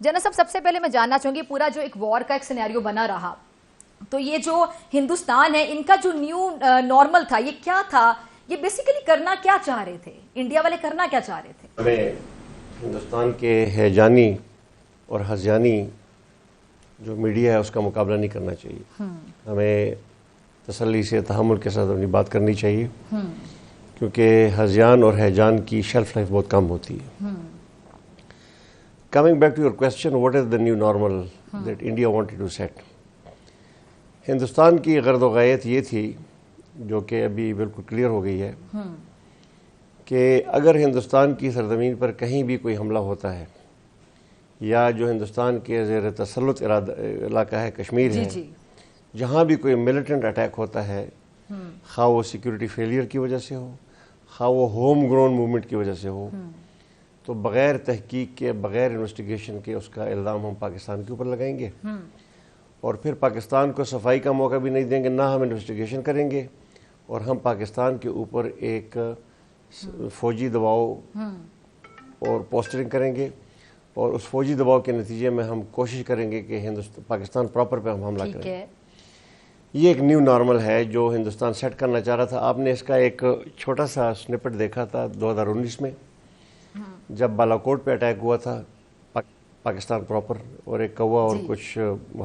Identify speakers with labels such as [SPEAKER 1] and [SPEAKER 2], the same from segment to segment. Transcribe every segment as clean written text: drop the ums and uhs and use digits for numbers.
[SPEAKER 1] General صاحب سب سے پہلے میں جاننا چاہوں گی پورا جو ایک وار کا ایک سینیریو بنا رہا تو یہ جو ہندوستان ہے ان کا جو نیو نارمل تھا یہ کیا تھا؟ یہ بیسیکلی کرنا کیا چاہ رہے تھے؟ انڈیا والے کرنا کیا چاہ رہے تھے؟
[SPEAKER 2] ہمیں ہندوستان کے ہیجانی اور ہذیانی جو میڈیا ہے اس کا مقابلہ نہیں کرنا چاہیے. ہمیں تسلی سے تحمل کے ساتھ اپنی بات کرنی چاہیے کیونکہ ہذیان اور ہیجان کی شیلف لائف بہت کم ہوتی ہے. Coming back to your question what is the new normal that India wanted to set. Hindustan کی غرض و غایت یہ تھی جو کہ ابھی بالکل کلیئر ہو گئی ہے کہ اگر ہندوستان کی سرزمین پر کہیں بھی کوئی حملہ ہوتا ہے یا جو ہندوستان کے زیر تسلط علاقہ ہے کشمیر ہے جہاں بھی کوئی ملیٹنٹ اٹیک ہوتا ہے خواہ وہ سیکیورٹی فیلئر کی وجہ سے ہو خواہ وہ ہوم گرون موومنٹ کی وجہ سے ہو تو بغیر تحقیق کے بغیر انویسٹیگیشن کے اس کا الزام ہم پاکستان کے اوپر لگائیں گے اور پھر پاکستان کو صفائی کا موقع بھی نہیں دیں گے، نہ ہم انویسٹیگیشن کریں گے اور ہم پاکستان کے اوپر ایک فوجی دباؤ اور پوسٹرنگ کریں گے اور اس فوجی دباؤ کے نتیجے میں ہم کوشش کریں گے کہ پاکستان پراپر پہ ہم حملہ کریں. یہ ایک نیو نارمل ہے جو ہندوستان سیٹ کرنا چاہ رہا تھا. آپ نے اس کا ایک چھوٹا سا سنپٹ دیکھا تھا 2019 میں جب بالاکوٹ پہ اٹیک ہوا تھا پاکستان پراپر اور ایک کوا اور کچھ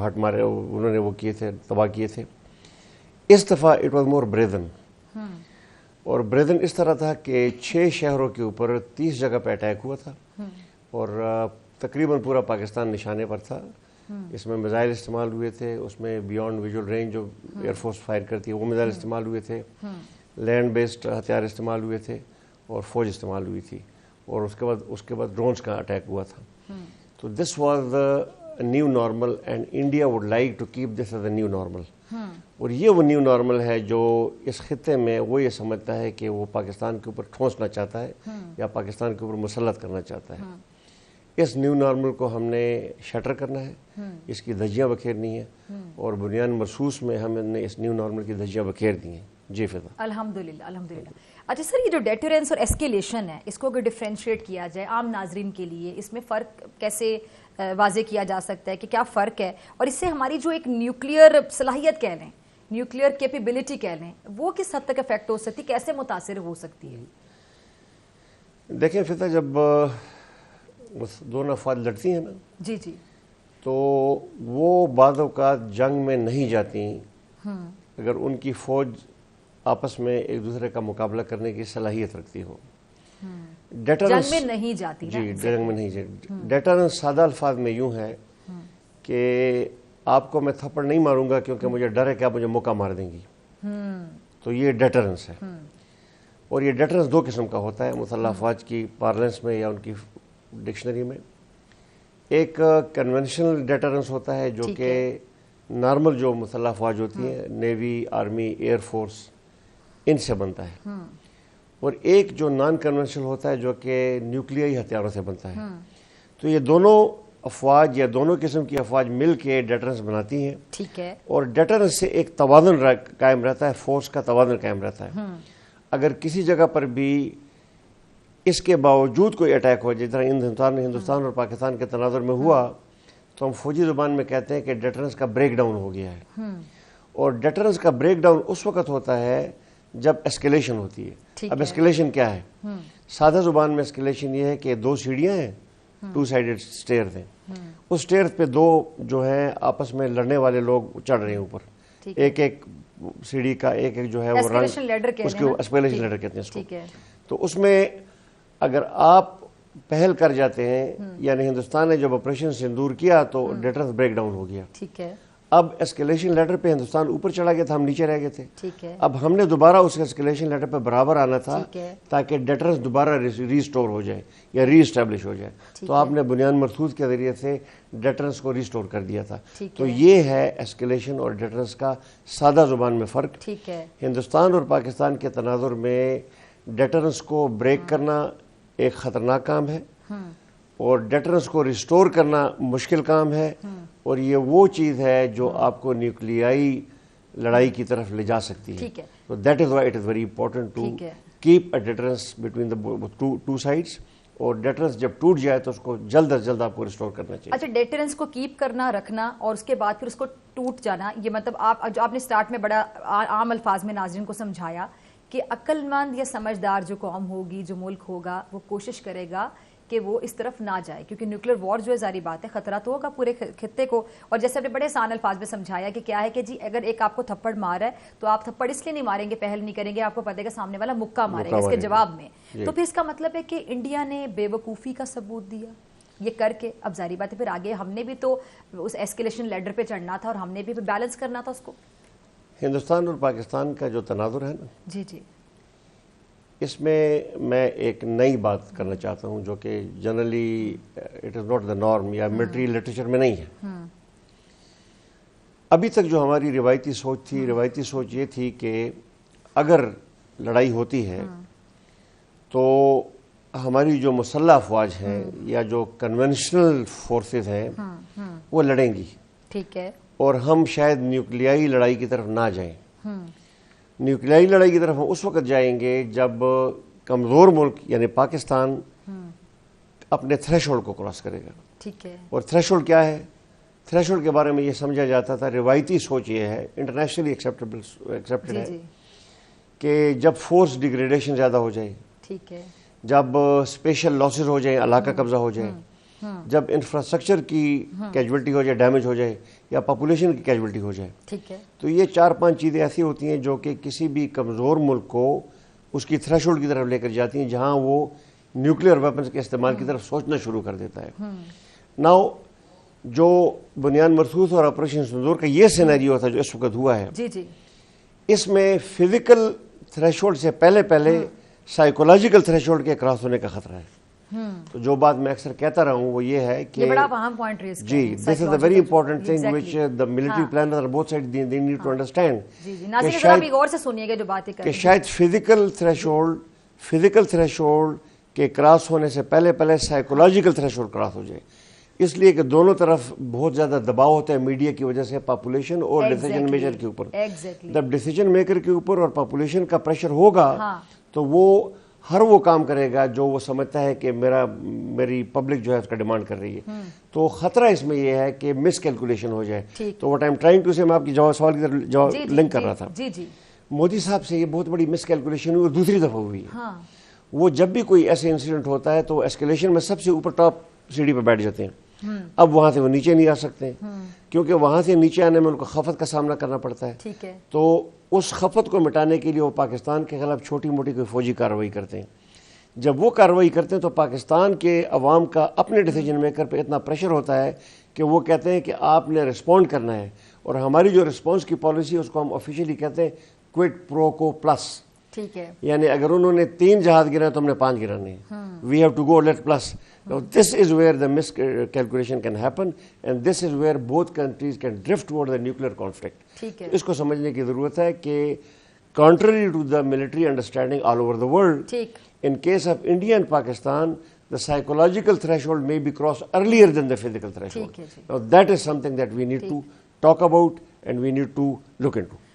[SPEAKER 2] ہٹ مارے انہوں نے وہ کیے تھے تباہ کیے تھے. اس دفعہ اٹ واز مور بریدن اور بریدن اس طرح تھا کہ 6 شہروں کے اوپر 30 جگہ پہ اٹیک ہوا تھا اور تقریباً پورا پاکستان نشانے پر تھا. اس میں میزائل استعمال ہوئے تھے، اس میں بیونڈ ویژول رینج جو ایئر فورس فائر کرتی ہے وہ میزائل استعمال ہوئے تھے، لینڈ بیسڈ ہتھیار استعمال ہوئے تھے اور فوج استعمال ہوئی تھی اور اس کے بعد ڈرونز کا اٹیک ہوا تھا. تو this was the new normal and India would like to keep this as a new normal. اور یہ وہ نیو نارمل ہے جو اس خطے میں وہ یہ سمجھتا ہے کہ وہ پاکستان کے اوپر ٹھونسنا چاہتا ہے یا پاکستان کے اوپر مسلط کرنا چاہتا ہے. اس نیو نارمل کو ہم نے شٹر کرنا ہے، اس کی دھجیاں بکھیرنی ہیں اور بنیاد مرصوص میں ہم نے اس نیو نارمل کی دھجیاں بکھیر دی ہیں. جی فضا.
[SPEAKER 1] الحمدللہ الحمدللہ. اچھا سر، یہ جو ڈیٹرنس اور ایسکیلیشن ہے اس کو اگر ڈیفرینشیٹ کیا جائے عام ناظرین کے لیے اس میں فرق کیسے واضح کیا جا سکتا ہے کہ کیا فرق ہے اور اس سے ہماری جو ایک نیوکلیئر صلاحیت کہہ لیں، نیوکلیئر کیپیبلٹی کہہ لیں، وہ کس حد تک افیکٹ ہو سکتی، کیسے متاثر ہو سکتی ہے؟
[SPEAKER 2] دیکھیں فضا، جب دونوں افواج لڑتی ہیں نا
[SPEAKER 1] جی
[SPEAKER 2] تو وہ بعض اوقات جنگ میں نہیں جاتی اگر ان کی فوج آپس میں ایک دوسرے کا مقابلہ کرنے کی صلاحیت رکھتی ہو.
[SPEAKER 1] جنگ میں نہیں جاتی.
[SPEAKER 2] جی جنگ میں نہیں جاتی. ڈیٹرنس سادہ الفاظ میں یوں ہے کہ آپ کو میں تھپڑ نہیں ماروں گا کیونکہ مجھے ڈر ہے کہ آپ مجھے موقع مار دیں گی. تو یہ ڈیٹرنس ہے اور یہ ڈیٹرنس 2 قسم کا ہوتا ہے مسلح افواج کی پارلنس میں یا ان کی ڈکشنری میں. ایک کنونشنل ڈیٹرنس ہوتا ہے جو کہ نارمل جو مسلح افواج ہوتی ہیں نیوی، آرمی، ایئر فورس ان سے بنتا ہے اور ایک جو نان کنونشنل ہوتا ہے جو کہ نیوکلیائی ہتھیاروں سے بنتا ہے. تو یہ دونوں افواج یا دونوں قسم کی افواج مل کے ڈیٹرنس بناتی ہیں.
[SPEAKER 1] ٹھیک ہے. اور
[SPEAKER 2] ڈیٹرنس سے ایک توازن قائم رہتا ہے، فورس کا توازن قائم رہتا ہے. اگر کسی جگہ پر بھی اس کے باوجود کوئی اٹیک ہو جس طرح ہندوستان اور پاکستان کے تناظر میں ہوا تو ہم فوجی زبان میں کہتے ہیں کہ ڈیٹرنس کا بریک ڈاؤن ہو گیا ہے. اور ڈیٹرنس کا بریک ڈاؤن اس وقت ہوتا ہے جب اسکیلیشن ہوتی ہے. اب اسکیلیشن کیا ہے؟ سادہ زبان میں اسکیلیشن یہ ہے کہ 2 سیڑھیاں ہیں، 2 سائیڈڈ اسٹیئرز ہیں، اس اسٹیئرز پہ 2 جو ہیں آپس میں لڑنے والے لوگ چڑھ رہے ہیں اوپر، ایک سیڑھی کا ایک جو ہے وہ رنگ، اس کو اسکیلیشن لیڈر کہتے ہیں اس کو. تو اس میں اگر آپ پہل کر جاتے ہیں یعنی ہندوستان نے جب آپریشن سندور کیا تو ڈیٹرنس بریک ڈاؤن ہو گیا.
[SPEAKER 1] ٹھیک ہے.
[SPEAKER 2] اب اسکیلیشن لیڈر پہ ہندوستان اوپر چڑھا گیا تھا، ہم نیچے رہ گئے تھے. اب ہم نے دوبارہ اس اسکیلیشن لیڈر پہ برابر آنا تھا تاکہ ڈیٹرنس دوبارہ ریسٹور ہو جائے یا ری اسٹیبلش ہو جائے. تو آپ نے بنیاد مرصوص کے ذریعے سے ڈیٹرنس کو ریسٹور کر دیا تھا. تو یہ ہے اسکیلیشن اور ڈیٹرنس کا سادہ زبان میں فرق. ہندوستان اور پاکستان کے تناظر میں ڈیٹرنس کو بریک کرنا ایک خطرناک کام ہے اور ڈیٹرنس کو ریسٹور کرنا مشکل کام ہے اور یہ وہ چیز ہے جو آپ کو نیوکلیائی لڑائی کی طرف لے جا سکتی ہے. So that is why it is very important to keep a deterrence between the two sides اور ڈیٹرنس جب ٹوٹ جائے تو اس کو جلد از جلد آپ کو ریسٹور کرنا چاہیے.
[SPEAKER 1] اچھا, ڈیٹرنس کو کیپ کرنا, رکھنا, اور اس کے بعد پھر اس کو ٹوٹ جانا, یہ مطلب آپ نے سٹارٹ میں بڑا عام الفاظ میں ناظرین کو سمجھایا کہ عقل مند یا سمجھدار جو قوم ہوگی, جو ملک ہوگا, وہ کوشش کرے گا کہ وہ اس طرف نہ جائے, کیونکہ نیوکلیر وار جو ہے ظاہری بات ہے خطرہ تو ہوگا پورے خطے کو. اور جیسے آپ نے بڑے آسان الفاظ میں سمجھایا کہ کیا ہے کہ جی اگر ایک آپ کو تھپڑ مارا ہے تو آپ تھپڑ اس لیے نہیں ماریں گے, پہل نہیں کریں گے, آپ کو پتہ ہے کہ سامنے والا مکہ مارے گا اس کے جواب میں. تو پھر اس کا مطلب ہے کہ انڈیا نے بے وقوفی کا ثبوت دیا یہ کر کے. اب ظاہری بات ہے پھر آگے ہم نے بھی تو اس ایسکیلیشن لیڈر پہ چڑھنا تھا اور ہم نے بھی بیلنس کرنا تھا اس کو.
[SPEAKER 2] ہندوستان اور پاکستان کا جو تناظر ہے نا,
[SPEAKER 1] جی جی,
[SPEAKER 2] اس میں ایک نئی بات کرنا چاہتا ہوں جو کہ generally it is not the norm یا ملٹری لٹریچر میں نہیں ہے. ابھی تک جو ہماری روایتی سوچ تھی, روایتی سوچ یہ تھی کہ اگر لڑائی ہوتی ہے تو ہماری جو مسلح افواج ہیں یا جو کنونشنل فورسز ہیں وہ لڑیں گی,
[SPEAKER 1] ٹھیک ہے,
[SPEAKER 2] اور ہم شاید نیوکلیائی لڑائی کی طرف نہ جائیں. نیوکلیائی لڑائی کی طرف ہم اس وقت جائیں گے جب کمزور ملک یعنی پاکستان اپنے تھریش ہولڈ کو کراس کرے گا.
[SPEAKER 1] ٹھیک ہے,
[SPEAKER 2] اور تھریش ہولڈ کیا ہے؟ تھریش ہولڈ کے بارے میں یہ سمجھا جاتا تھا, روایتی سوچ یہ ہے, انٹرنیشنلی ایکسیپٹڈ ہے, کہ جب فورس ڈیگریڈیشن زیادہ ہو جائے,
[SPEAKER 1] ٹھیک ہے,
[SPEAKER 2] جب اسپیشل لاسز ہو جائیں, علاقہ قبضہ ہو جائے, جب انفراسٹرکچر کی کیجولٹی ہو جائے, ڈیمیج ہو جائے, یا پاپولیشن کی کیجولٹی ہو جائے,
[SPEAKER 1] ٹھیک ہے,
[SPEAKER 2] تو یہ 4-5 چیزیں ایسی ہوتی ہیں جو کہ کسی بھی کمزور ملک کو اس کی تھریش ہولڈ کی طرف لے کر جاتی ہیں جہاں وہ نیوکلیئر ویپنز کے استعمال کی طرف سوچنا شروع کر دیتا ہے. ناؤ جو بنیان مرصوص اور آپریشن سندور کا یہ سینیریو تھا جو اس وقت ہوا ہے,
[SPEAKER 1] جی جی,
[SPEAKER 2] اس میں فزیکل تھریش ہولڈ سے پہلے سائیکولوجیکل تھریش ہولڈ کے کراس ہونے کا خطرہ ہے. تو جو بات میں اکثر کہتا رہا ہوں وہ یہ ہے کہ
[SPEAKER 1] بڑا اہم پوائنٹ ریز
[SPEAKER 2] جی, this is a very important thing which the military planners on both sides they need to understand.
[SPEAKER 1] جی جی, ناظرین ذرا بھی غور سے سنیے گا جو باتیں کر رہے
[SPEAKER 2] کہ شاید فزیکل تھریش ہولڈ کے کراس ہونے سے پہلے سائیکولوجیکل تھریش ہولڈ کراس ہو جائے, اس لیے کہ دونوں طرف بہت زیادہ دباؤ ہوتا ہے میڈیا کی وجہ سے پاپولیشن اور ڈیسیجن میکر کے اوپر. جب ڈیسیجن میکر کے اوپر اور پاپولیشن کا پریشر ہوگا تو وہ ہر وہ کام کرے گا جو وہ سمجھتا ہے کہ میری پبلک جو ہے اس کا ڈیمانڈ کر رہی ہے. تو خطرہ اس میں یہ ہے کہ مس کیلکولیشن ہو جائے. تو what I am trying to say, میں آپ کی سوال کی طرف لنک کر رہا تھا. مودی صاحب سے یہ بہت بڑی مس کیلکولیشن ہوئی اور دوسری دفعہ ہوئی ہے. وہ جب بھی کوئی ایسے انسیڈنٹ ہوتا ہے تو ایسکیلیشن میں سب سے اوپر ٹاپ سیڑھی پہ بیٹھ جاتے ہیں. اب وہاں سے وہ نیچے نہیں آ سکتے کیونکہ وہاں سے نیچے آنے میں ان کو خفت کا سامنا کرنا پڑتا ہے. تو اس خفت کو مٹانے کے لیے وہ پاکستان کے خلاف چھوٹی موٹی کوئی فوجی کارروائی کرتے ہیں. جب وہ کارروائی کرتے ہیں تو پاکستان کے عوام کا اپنے ڈیسیجن میکر پہ اتنا پریشر ہوتا ہے کہ وہ کہتے ہیں کہ آپ نے رسپونڈ کرنا ہے, اور ہماری جو رسپانس کی پالیسی ہے اس کو ہم آفیشیلی کہتے ہیں کوئٹ پرو کو پلس.
[SPEAKER 1] ٹھیک ہے,
[SPEAKER 2] یعنی اگر انہوں نے 3 جہاز گرائے تو ہم نے 5 گرانے ہیں. We have to go late plus. This is where the miss calculation can happen and this is where both countries can drift toward the nuclear conflict. اس کو سمجھنے کی ضرورت ہے کہ contrary to the military understanding all over the world, in case of India and Pakistan, the psychological threshold may be crossed earlier than the physical threshold. Now that is something that we need to talk about and we need to look into.